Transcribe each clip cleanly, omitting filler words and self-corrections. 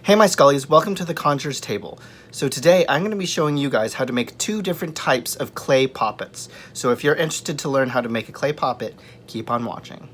Hey my Skullies, welcome to the Conjurer's Table. So today I'm going to be showing you guys how to make two different types of clay poppets. So if you're interested to learn how to make a clay poppet, keep on watching.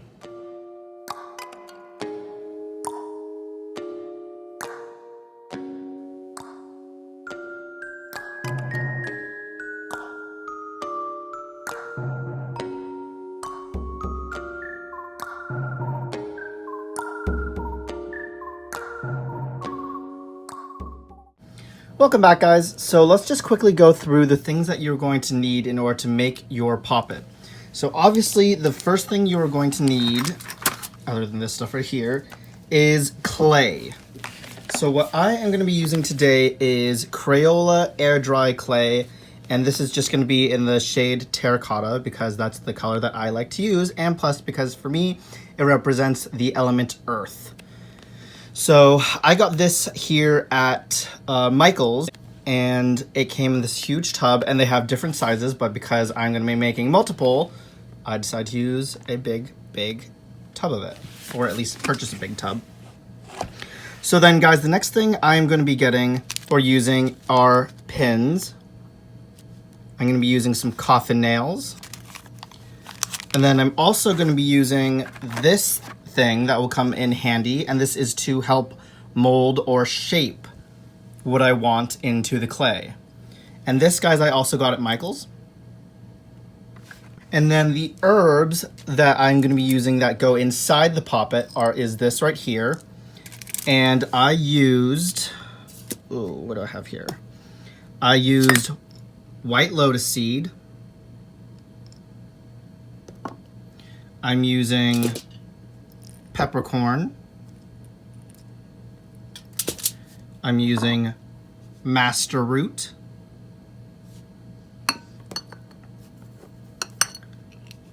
Welcome back, guys. So let's just quickly go through the things that you're going to need in order to make your poppet. So obviously the first thing you are going to need, other than this stuff right here, is clay. So what I am going to be using today is Crayola Air Dry Clay, and this is just going to be in the shade Terracotta because that's the color that I like to use, and plus because for me it represents the element Earth. So I got this here at Michael's, and it came in this huge tub, and they have different sizes, but because I'm going to be making multiple, I decided to use a big tub of it, or at least purchase a big tub. So then, guys, the next thing I'm going to be getting or using are pins. I'm going to be using some coffin nails. And then I'm also going to be using this thing that will come in handy, and this is to help mold or shape what I want into the clay. And this, guys, I also got at Michael's. And then the herbs that I'm going to be using that go inside the poppet is this right here. And I used, what do I have here? I used white lotus seed. I'm using peppercorn. I'm using master root.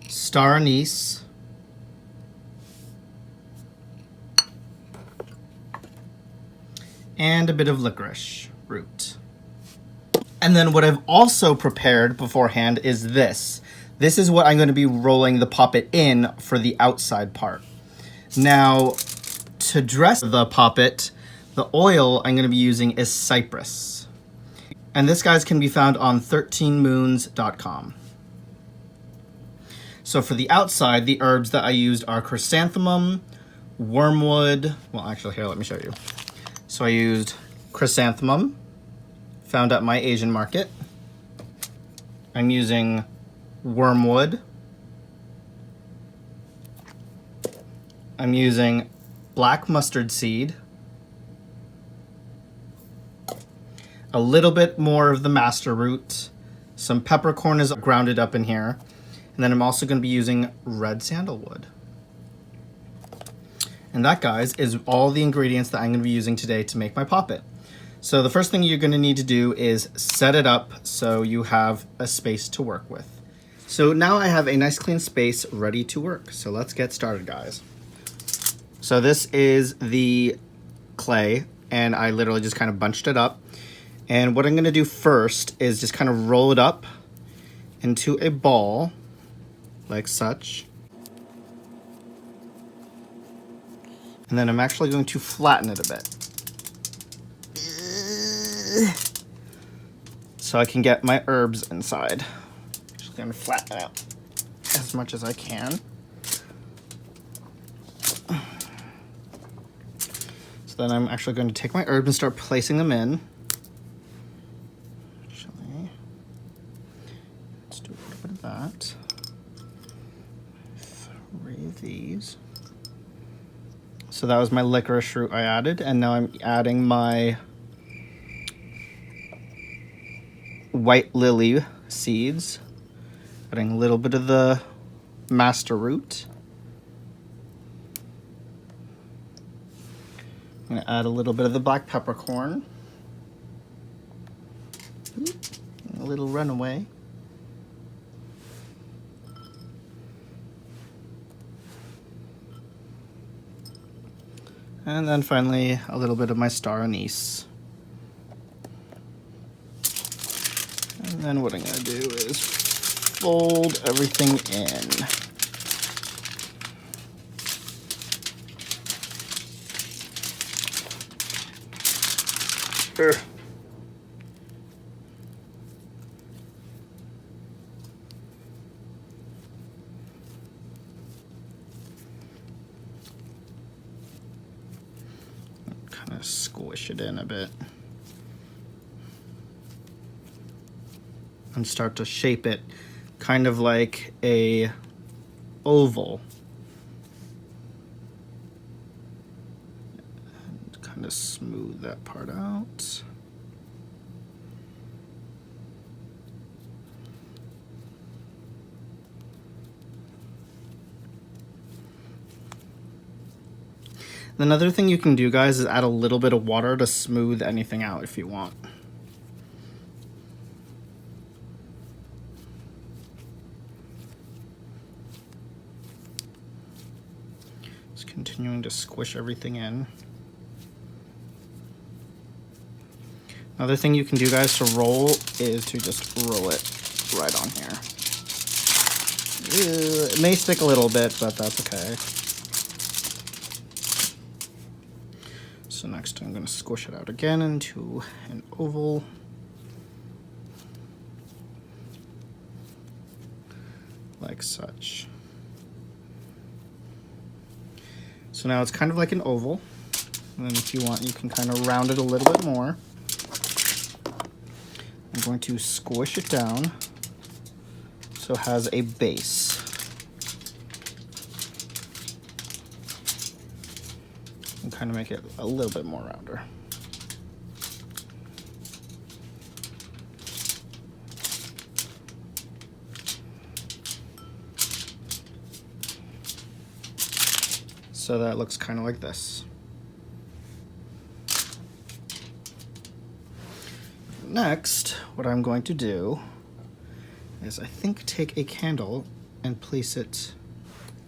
Star anise. And a bit of licorice root. And then what I've also prepared beforehand is this. This is what I'm going to be rolling the poppet in for the outside part. Now, to dress the poppet, the oil I'm going to be using is cypress. And this, guys, can be found on 13moons.com. So for the outside, the herbs that I used are chrysanthemum, wormwood. Well, actually, here, let me show you. So I used chrysanthemum, found at my Asian market. I'm using wormwood. I'm using black mustard seed, a little bit more of the master root, some peppercorn is grounded up in here, and then I'm also going to be using red sandalwood. And that, guys, is all the ingredients that I'm going to be using today to make my poppet. So the first thing you're going to need to do is set it up so you have a space to work with. So now I have a nice clean space ready to work. So let's get started, guys. So this is the clay, and I literally just kind of bunched it up. And what I'm going to do first is just kind of roll it up into a ball, like such. And then I'm actually going to flatten it a bit, so I can get my herbs inside. Just going to flatten it out as much as I can. So then I'm actually going to take my herbs and start placing them in. Actually, let's do a little bit of that. 3 of these. So that was my licorice root I added, and now I'm adding my white lily seeds. Adding a little bit of the master root. I'm going to add a little bit of the black peppercorn. A little runaway. And then finally, a little bit of my star anise. And then what I'm going to do is fold everything in. Kind of squish it in a bit. And start to shape it kind of like a oval. And kind of smooth that part out. Another thing you can do, guys, is add a little bit of water to smooth anything out if you want. Just continuing to squish everything in. Another thing you can do, guys, to roll is to just roll it right on here. It may stick a little bit, but that's okay. So next I'm going to squish it out again into an oval. Like such. So now it's kind of like an oval. And then if you want, you can kind of round it a little bit more. I'm going to squish it down so it has a base. And kind of make it a little bit more rounder. So that looks kind of like this. Next, what I'm going to do is I think take a candle and place it.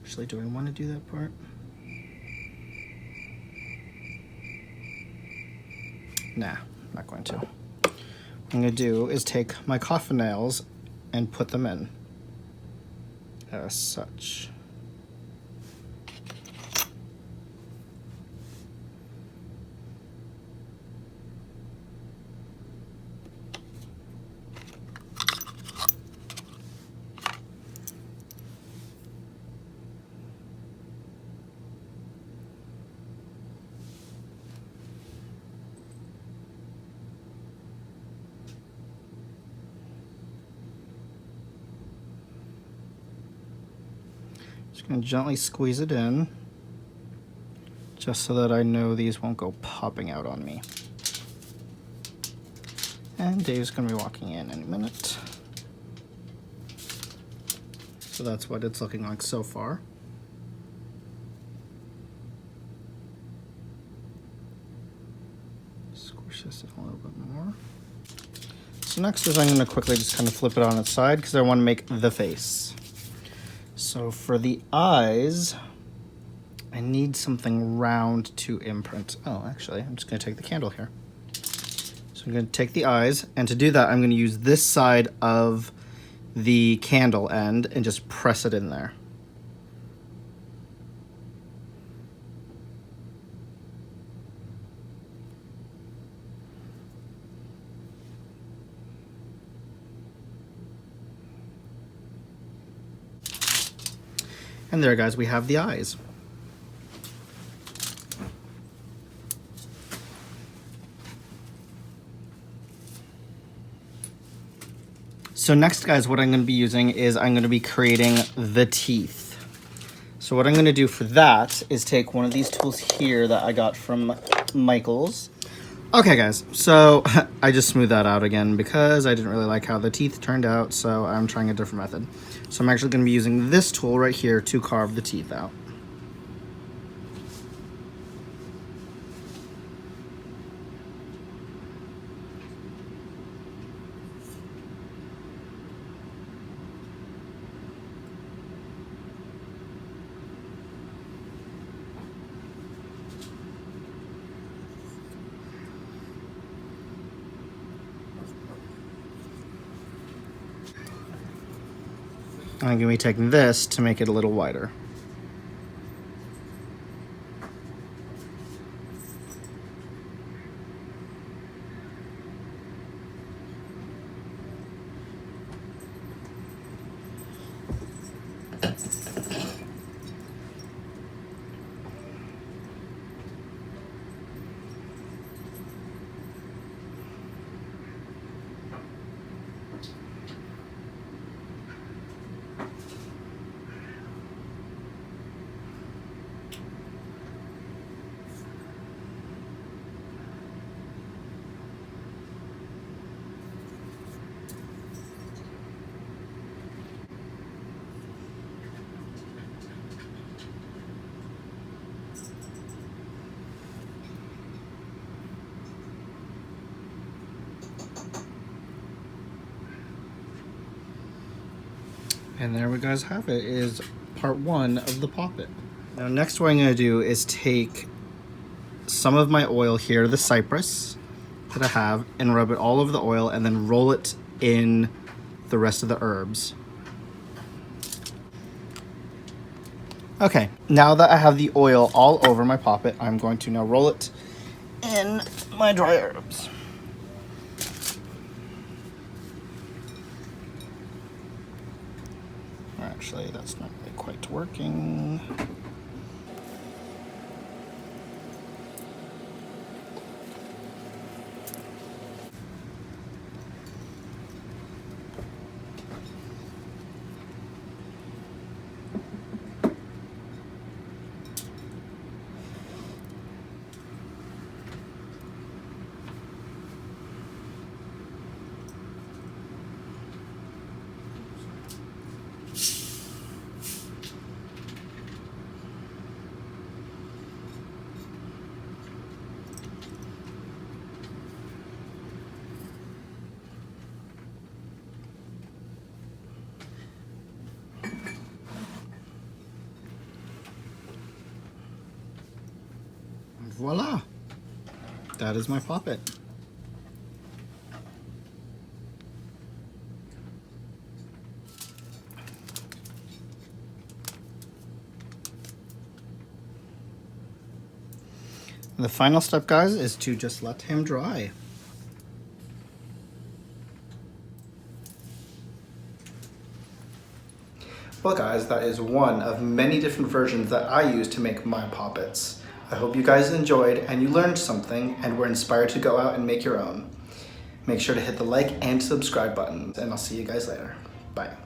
Actually, do I want to do that part? Nah, not going to. What I'm going to do is take my coffin nails and put them in as such. Just going to gently squeeze it in, just so that I know these won't go popping out on me. And Dave's going to be walking in any minute. So that's what it's looking like so far. Squish this in a little bit more. So next is I'm going to quickly just kind of flip it on its side because I want to make the face. So for the eyes, I need something round to imprint. Oh, actually, I'm just going to take the candle here. So I'm going to take the eyes, and to do that, I'm going to use this side of the candle end and just press it in there. And there, guys, we have the eyes. So next, guys, what I'm going to be using is I'm going to be creating the teeth. So what I'm going to do for that is take one of these tools here that I got from Michael's. Okay, guys, so I just smoothed that out again because I didn't really like how the teeth turned out, so I'm trying a different method. So I'm actually going to be using this tool right here to carve the teeth out. I'm going to be taking this to make it a little wider. And there we guys have it, is part 1 of the Poppet. Now next what I'm going to do is take some of my oil here, the cypress that I have, and rub it all over the oil and then roll it in the rest of the herbs. Okay, now that I have the oil all over my Poppet, I'm going to now roll it in my dry herbs. Actually, that's not really quite working. Voila! That is my Poppet. The final step, guys, is to just let him dry. Well guys, that is one of many different versions that I use to make my Poppets. I hope you guys enjoyed and you learned something and were inspired to go out and make your own. Make sure to hit the like and subscribe button, and I'll see you guys later. Bye.